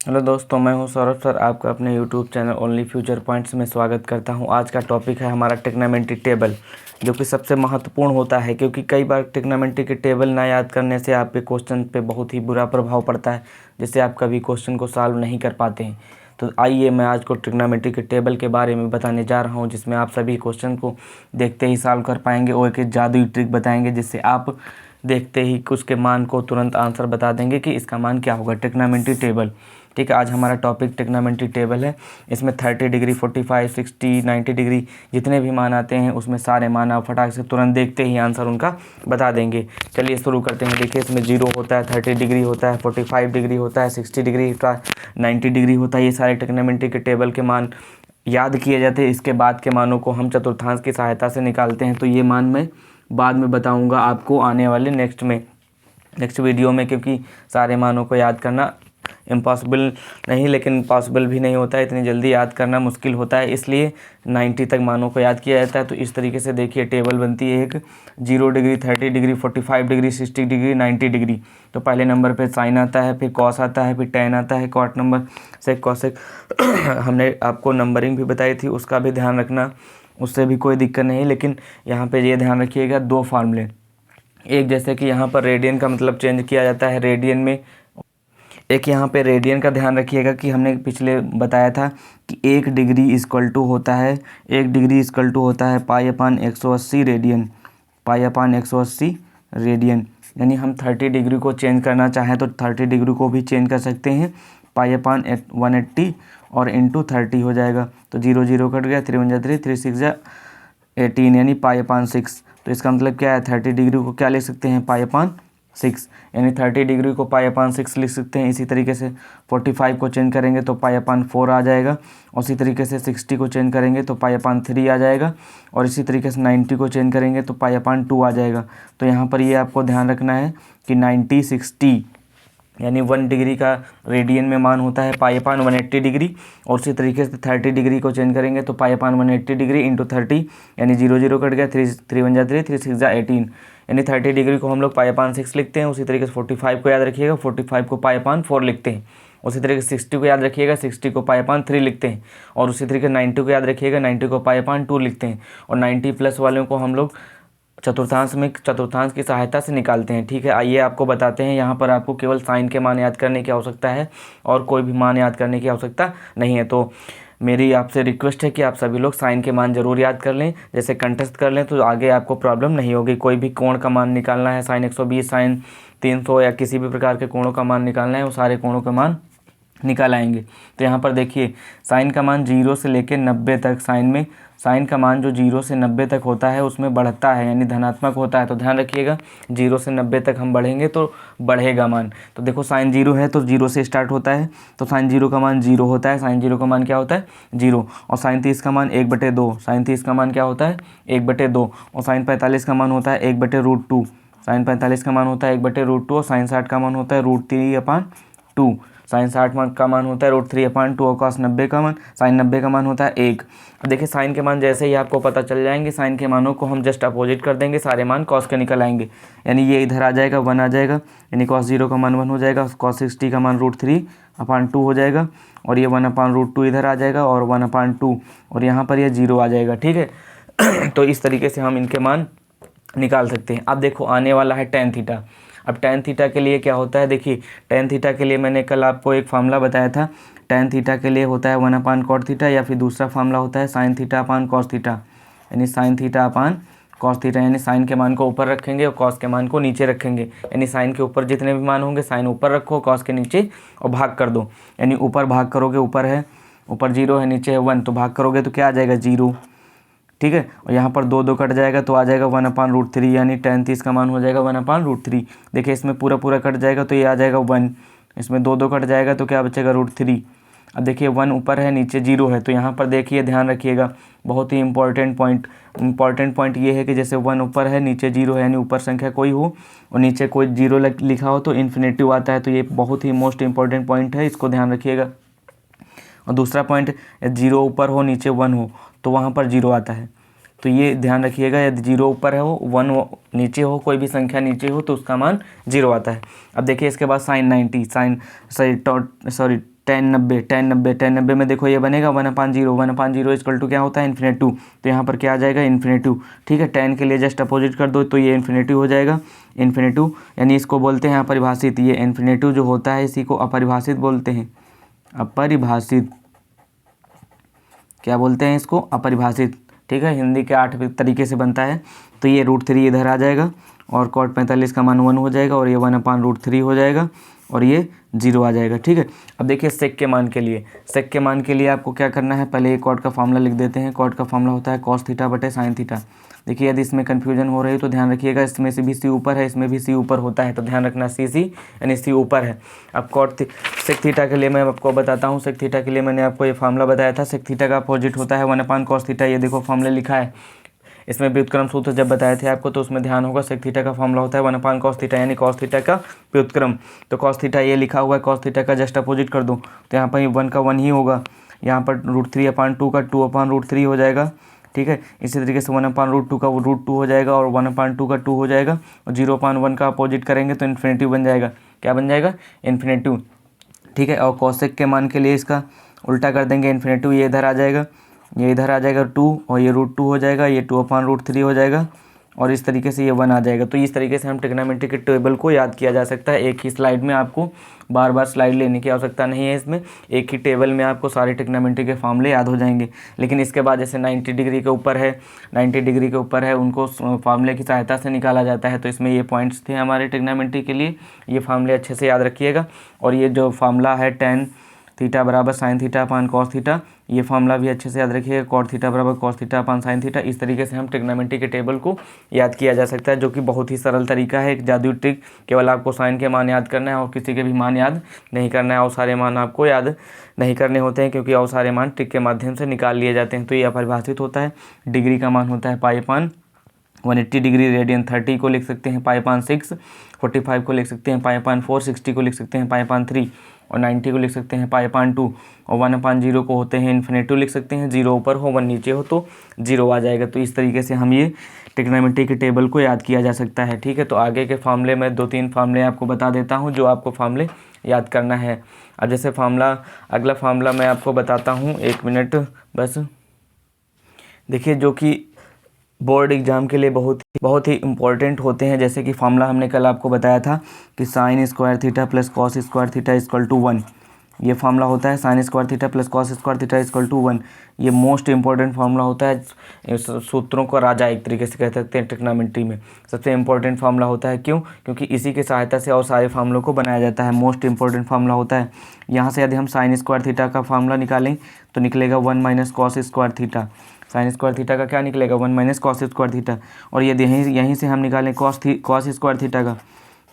Hello दोस्तों, मैं हूं सौरभ सर। आपका अपने YouTube channel only future points में स्वागत करता हूं। आज का टॉपिक है हमारा ट्रिग्नोमेट्री टेबल, जो कि सबसे महत्वपूर्ण होता है, क्योंकि कई बार ट्रिग्नोमेट्री के टेबल ना याद करने से आपके क्वेश्चन पे बहुत ही बुरा प्रभाव पड़ता है, जिससे आप कभी क्वेश्चन को सॉल्व नहीं कर पाते हैं। तो आइए मैं आज को ट्रिग्नोमेट्री के टेबल के बारे में बताने जा रहा हूँ, जिसमें आप सभी क्वेश्चन को देखते ही सॉल्व कर पाएंगे और एक जादुई ट्रिक बताएंगे, जिससे आप देखते ही उसके मान को तुरंत आंसर बता देंगे कि इसका मान क्या होगा। ट्रिग्नोमेट्री टेबल, ठीक है। आज हमारा टॉपिक ट्रिग्नोमेट्री टेबल है। इसमें 30 डिग्री, 45, 60, 90 डिग्री जितने भी मान आते हैं, उसमें सारे मान आप फटाक से तुरंत देखते ही आंसर उनका बता देंगे। चलिए शुरू करते हैं। देखिए, इसमें 0 होता है, 30 डिग्री होता है, 45 डिग्री होता है, 60 डिग्री होता है, 90 डिग्री होता है। ये सारे ट्रिग्नोमेट्री के टेबल के मान याद किए जाते हैं। इसके बाद के मानों को हम चतुर्थांश की सहायता से निकालते हैं। तो ये मान मैं बाद में बताऊँगा आपको आने वाले नेक्स्ट वीडियो में, क्योंकि सारे मानों को याद करना इम्पॉसिबल नहीं, लेकिन पॉसिबल भी नहीं होता है। इतनी जल्दी याद करना मुश्किल होता है, इसलिए 90 तक मानों को याद किया जाता है। तो इस तरीके से देखिए टेबल बनती है। एक 0 degree, 30 degree, 45 degree, 60 degree, 90 degree. तो पहले नंबर पे साइन आता है, फिर कॉस आता है, फिर टेन आता है, कॉट नंबर से कॉसेक। हमने आपको नंबरिंग भी बताई थी, उसका भी ध्यान रखना, उससे भी कोई दिक्कत नहीं। लेकिन यहाँ पे ये ध्यान रखिएगा, दो फार्मूले, एक जैसे कि यहाँ पर रेडियन का मतलब चेंज किया जाता है रेडियन में, एक यहाँ पे रेडियन का ध्यान रखिएगा कि हमने पिछले बताया था कि 1 डिग्री इक्वल टू होता है, 1 डिग्री इक्वल टू होता है π/180 रेडियन, π/180 रेडियन। यानी हम 30 डिग्री को चेंज करना चाहें तो 30 डिग्री को भी चेंज कर सकते हैं, π/180 और इंटू 30 हो जाएगा। तो 0 0 कट गया, 3 1 3, 3 6 18, यानी π/6। तो इसका मतलब क्या है, 30 डिग्री को क्या लिख सकते हैं, π/6, यानी 30 डिग्री को π/6 लिख सकते हैं। इसी तरीके से 45 को चेंज करेंगे तो π/4 आ जाएगा, और इसी तरीके से 60 को चेंज करेंगे तो π/3 आ जाएगा, और इसी तरीके से 90 को चेंज करेंगे तो π/2 आ जाएगा। तो यहाँ पर ये आपको ध्यान रखना है कि 90, 60 यानी 1 डिग्री का रेडियन में मान होता है π/180 डिग्री, और उसी तरीके से 30 डिग्री को चेंज करेंगे तो π/180 डिग्री इंटू 30, यानी 0 0 कट गया, 3 1 3, 3 6 18, यानी 30 डिग्री को हम लोग π/6 लिखते हैं। उसी तरीके से 45 को याद रखिएगा, 45 को π/4 लिखते हैं। उसी तरीके से 60 को याद रखिएगा, 60 को π/3 लिखते हैं। और उसी तरीके से 90 को याद रखिएगा, 90 को π/2 लिखते हैं। और 90 प्लस वालों को हम लोग चतुर्थांश की सहायता से निकालते हैं, ठीक है। आइए आपको बताते हैं। यहाँ पर आपको केवल साइन के मान याद करने की आवश्यकता है, और कोई भी मान याद करने की आवश्यकता नहीं है। तो मेरी आपसे रिक्वेस्ट है कि आप सभी लोग साइन के मान ज़रूर याद कर लें, जैसे कंटेस्ट कर लें, तो आगे आपको प्रॉब्लम नहीं होगी। कोई भी कोण का मान निकालना है, साइन 120, साइन 300 या किसी भी प्रकार के कोणों का मान निकालना है, वो सारे कोणों का मान निकाल आएंगे। तो यहाँ पर देखिए, साइन का मान 0 से लेकर 90 तक, साइन का मान जो 0 से 90 तक होता है उसमें बढ़ता है, यानी धनात्मक होता है। तो ध्यान रखिएगा, 0 से 90 तक हम बढ़ेंगे तो बढ़ेगा मान। तो देखो, साइन 0 है तो 0 से स्टार्ट होता है, तो साइन 0 का मान 0 होता है। साइन 0 का मान क्या होता है, 0। और साइन 30 का मान 1/2, साइन 30 का मान क्या होता है, 1/2। और साइन 45 का मान होता है 1/√2, साइन 45 का मान होता है 1/√2। और साइन 60 का मान होता है √3/2, साइन 60 का मान होता है √3/2। और कॉस 90 का मान, साइन 90 का मान होता है 1। देखिए, साइन के मान जैसे ही आपको पता चल जाएंगे, साइन के मानों को हम जस्ट अपोजिट कर देंगे, सारे मान कॉस के निकल आएंगे। यानी ये इधर आ जाएगा, 1 आ जाएगा, यानी कॉस 0 का मान 1 हो जाएगा, कॉस 60 का मान √3/2 हो जाएगा, और ये 1/√2 इधर आ जाएगा, और 1/2, और यहाँ पर यह 0 आ जाएगा, ठीक है। तो इस तरीके से हम इनके मान निकाल सकते हैं। अब देखो, आने वाला है टेन थीटा। अब टेन थीटा के लिए क्या होता है, देखिए, टेन थीटा के लिए मैंने कल आपको एक फार्मूला बताया था। टेन थीटा के लिए होता है 1/cot थीटा, या फिर दूसरा फार्मूला होता है साइन थीटा/cos थीटा, यानी साइन थीटा/cos थीटा। यानी साइन के मान को ऊपर रखेंगे और कॉस के मान को नीचे रखेंगे। यानी साइन के ऊपर जितने भी मान होंगे, साइन ऊपर रखो, कॉस के नीचे, और भाग कर दो। यानी ऊपर भाग करोगे, ऊपर 0 है, नीचे है 1, तो भाग करोगे तो क्या आ जाएगा, 0, ठीक है। और यहाँ पर 2 2 कट जाएगा तो आ जाएगा 1/√3, यानी tan 30 का मान हो जाएगा 1/√3। देखिए, इसमें पूरा कट जाएगा तो ये आ जाएगा 1, इसमें 2 2 कट जाएगा तो क्या बचेगा, √3। अब देखिए, 1 ऊपर है, नीचे 0 है, तो यहाँ पर देखिए, ध्यान रखिएगा, बहुत ही इंपॉर्टेंट पॉइंट ये है कि जैसे 1 ऊपर है, नीचे 0 है, यानी ऊपर संख्या कोई हो और नीचे कोई 0 लिखा हो तो इन्फिनेटिव आता है। तो ये बहुत ही मोस्ट इंपॉर्टेंट पॉइंट है, इसको ध्यान रखिएगा। और दूसरा पॉइंट, 0 ऊपर हो, नीचे 1 हो, तो वहाँ पर 0 आता है। तो ये ध्यान रखिएगा, यदि 0 ऊपर है हो, 1 नीचे हो, कोई भी संख्या नीचे हो, तो उसका मान 0 आता है। अब देखिए, इसके बाद साइन 90, tan 90 में देखो ये बनेगा 1/0, 1/0 इक्वल टू क्या होता है इन्फिनेटिव, तो यहाँ पर क्या आ जाएगा इन्फिनेटिव। ठीक है, tan के लिए जस्ट अपोजिट कर दो तो ये इन्फिनेटिव हो जाएगा, इन्फिनेटिव यानी इसको बोलते हैं अपरिभाषित। ये इन्फिनेटिव जो होता है इसी को अपरिभाषित बोलते हैं, अपरिभाषित। क्या बोलते हैं इसको, अपरिभाषित। ठीक है, हिंदी के 8 तरीके से बनता है। तो ये √3 इधर आ जाएगा और cot 45 का मान 1 हो जाएगा और ये 1/√3 हो जाएगा और ये 0 आ जाएगा। ठीक है, अब देखिए सेक के मान के लिए आपको क्या करना है, पहले कॉट का फॉर्मूला लिख देते हैं। कॉट का फॉर्मूला होता है cos थीटा बटे sin थीटा। देखिए यदि इसमें कन्फ्यूजन हो रही है तो ध्यान रखिएगा, इसमें से भी सी ऊपर है, इसमें भी सी ऊपर होता है, तो ध्यान रखना सी यानी सी ऊपर है। अब सेक थीटा के लिए मैं आपको बताता हूँ। सेक थीटा के लिए मैंने आपको ये फार्मूला बताया था। सेक थीटा का अपोजिट होता है 1/cos थीटा। ये देखो फॉर्मूला लिखा है, इसमें व्युत्क्रम सूत्र जब बताए थे आपको तो उसमें ध्यान होगा। सेक थीटा का फॉर्मूला होता है 1/cos थीटा यानी cos थीटा का व्युत्क्रम। तो cos थीटा ये लिखा हुआ है, cos थीटा का जस्ट अपोजिट कर दो तो यहाँ पर 1 का 1 ही होगा, यहाँ पर √3/2 का 2/√3 हो जाएगा। ठीक है, इसी तरीके से 1/√2 का √2 हो जाएगा और 1/2 का 2 हो जाएगा और 0/1 का अपोजिट करेंगे तो इन्फिनेटिव बन जाएगा। क्या बन जाएगा, इन्फिनेटिव। ठीक है, और कॉसेक के मान के लिए इसका उल्टा कर देंगे, इन्फिनेटिव ये इधर आ जाएगा, ये इधर आ जाएगा 2 और ये √2 हो जाएगा, ये 2/√3 हो जाएगा और इस तरीके से ये 1 आ जाएगा। तो इस तरीके से हम ट्रिग्नोमेट्री के टेबल को याद किया जा सकता है। एक ही स्लाइड में, आपको बार बार स्लाइड लेने की आवश्यकता नहीं है इसमें, एक ही टेबल में आपको सारे ट्रिग्नोमेट्री के फॉर्मूले याद हो जाएंगे। लेकिन इसके बाद जैसे 90 डिग्री के ऊपर है, 90 डिग्री के ऊपर है, उनको फार्मूले की सहायता से निकाला जाता है। तो इसमें ये पॉइंट्स थे हमारे ट्रिग्नोमेट्री के लिए, ये फार्मूले अच्छे से याद रखिएगा। और ये जो फार्मूला है tan थीटा बराबर sin theta upon cos theta, ये फार्मूला भी अच्छे से याद रखिएगा। cot थीटा बराबर cos theta upon sin theta. इस तरीके से हम ट्रिग्नोमेट्री के टेबल को याद किया जा सकता है, जो कि बहुत ही सरल तरीका है, एक जादुई ट्रिक। केवल आपको साइन के मान याद करना है और किसी के भी मान याद नहीं करना है, और सारे मान आपको याद नहीं करने होते हैं क्योंकि और सारे मान ट्रिक के माध्यम से निकाल लिए जाते हैं। तो ये अपरिभाषित होता है। डिग्री का मान होता है π/180 डिग्री, रेडियन 30 को लिख सकते हैं π/6, 45 को लिख सकते हैं π/4, 60 को लिख सकते हैं π/3 और 90 को लिख सकते हैं π/2 और 1/0 को होते हैं इन्फिनेटिव लिख सकते हैं। 0 ऊपर हो 1 नीचे हो तो 0 आ जाएगा। तो इस तरीके से हम ये ट्रिग्नोमेट्री के टेबल को याद किया जा सकता है। ठीक है, तो आगे के फार्मूले में 2-3 फार्मूले आपको बता देता हूँ जो आपको फार्मूले याद करना है। अब जैसे अगला फार्मूला मैं आपको बताता हूँ, 1 मिनट बस। देखिए जो कि बोर्ड एग्जाम के लिए बहुत ही इंपॉर्टेंट होते हैं। जैसे कि फार्मूला हमने कल आपको बताया था कि sin² theta plus cos² theta equal to 1। ये फार्मूला होता है sin² theta plus cos² theta equal to 1। ये मोस्ट इंपॉर्टेंट फार्मूला होता है, सूत्रों का राजा एक तरीके से कह सकते हैं। ट्रिग्नोमेट्री में सबसे इंपॉर्टेंट फार्मूला होता है। क्यों? क्योंकि इसी की सहायता से और सारे फार्मूलों को बनाया जाता है। मोस्ट इंपॉर्टेंट फार्मूला होता है। यहाँ से यदि हम sin² थीटा का फार्मूला निकालें तो निकलेगा 1 - cos² थीटा। sin² थीटा का क्या निकलेगा, 1 - cos² थीटा। और यदि यहीं से हम निकालें cos² थीटा का,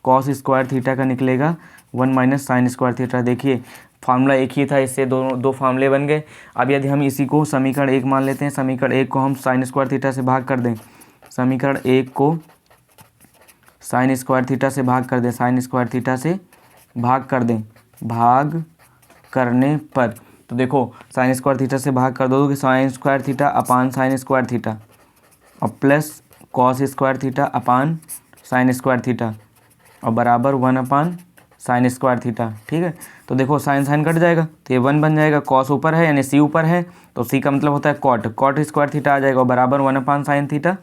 cos² थीटा का निकलेगा 1 - sin² थीटा। देखिए फार्मूला एक ही था, इससे दो फार्मूले बन गए। अब यदि हम इसी को समीकरण 1 मान लेते हैं, समीकरण 1 को हम sin² थीटा से भाग कर दें, समीकरण 1 को sin² थीटा से भाग कर दें, sin² थीटा से भाग कर दें, भाग करने पर तो देखो sin² थीटा से भाग कर दो कि sin² theta upon sin² theta और plus cos² theta upon sin² theta और बराबर 1/sin² थीटा। ठीक है, तो देखो sin कट जाएगा तो ये 1 बन जाएगा। cos ऊपर है यानी c ऊपर है तो c का मतलब होता है cot² थीटा आ जाएगा और बराबर 1/sin थीटा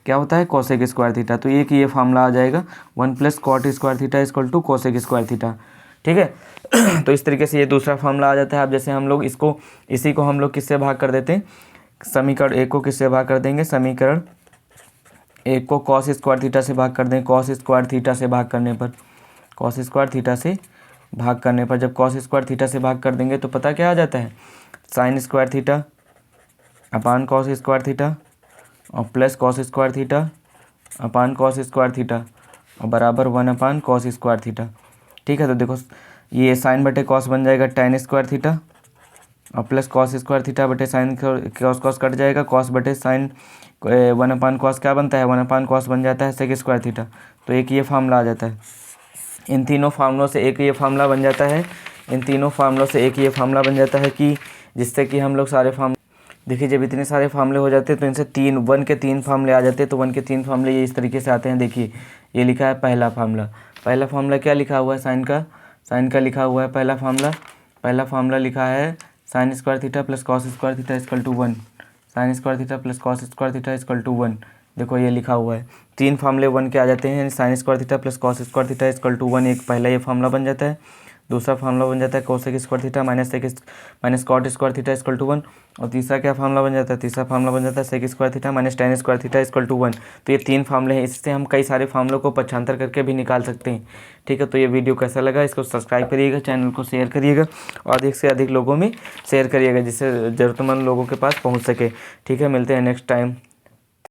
क्या होता है, cosec² थीटा। तो ये फार्मूला आ जाएगा 1 + cot² theta equal to cosec² theta. ठीक है तो इस तरीके से ये दूसरा फार्मूला आ जाता है। अब जैसे हम लोग इसी को हम लोग किससे भाग कर देते हैं, समीकरण 1 को किससे भाग कर देंगे, समीकरण 1 को cos² थीटा से भाग कर दें। cos² थीटा से भाग करने पर, cos² थीटा से भाग करने पर जब cos² थीटा से भाग कर देंगे तो पता क्या आ जाता है, sin² theta upon cos² theta और plus cos² theta upon cos² theta और बराबर 1/cos² थीटा। ठीक है, तो देखो ये sin बटे cos बन जाएगा tan² थीटा और प्लस cos² थीटा बटे sin, cos कट जाएगा, cos बटे sin 1/cos क्या बनता है, 1/cos बन जाता है sec² थीटा। तो एक ये फार्मूला आ जाता है। इन तीनों फार्मूलों से एक ये फार्मूला बन जाता है, इन तीनों फार्मूलों से एक ये फार्मूला बन जाता है कि जिससे कि हम लोग सारे फार्मूले, देखिए जब इतने सारे फार्मूले हो जाते हैं तो इनसे 1 के 3 फार्मूले आ जाते हैं। तो 1 के 3 फार्मूले ये इस तरीके से आते हैं। देखिए ये लिखा है पहला फार्मूला क्या लिखा हुआ है, साइन का लिखा हुआ है पहला फार्मूला पहला फार्मूला लिखा है sine square theta plus cos square theta equal to 1, sine square theta plus cos square theta equal to 1। देखो ये लिखा हुआ है, 3 फार्मूले 1 के आ जाते हैं, sine square theta plus cos square theta equal to 1। एक पहला ये फार्मूला बन जाता है, दूसरा फार्मूला बन जाता है cosec square theta minus cot square theta equal to 1, और तीसरा क्या फार्मूला बन जाता है, तीसरा फार्मूला बन जाता है sec square theta minus tan square theta equal to 1। तो ये 3 फार्मूले हैं, इससे हम कई सारे फार्मूलों को पक्षांतर करके भी निकाल सकते हैं। ठीक है, तो ये वीडियो कैसा लगा, इसको सब्सक्राइब करिएगा, चैनल को शेयर करिएगा और अधिक से अधिक लोगों में शेयर करिएगा, जिससे ज़रूरतमंद लोगों के पास पहुँच सके। ठीक है, मिलते हैं नेक्स्ट टाइम।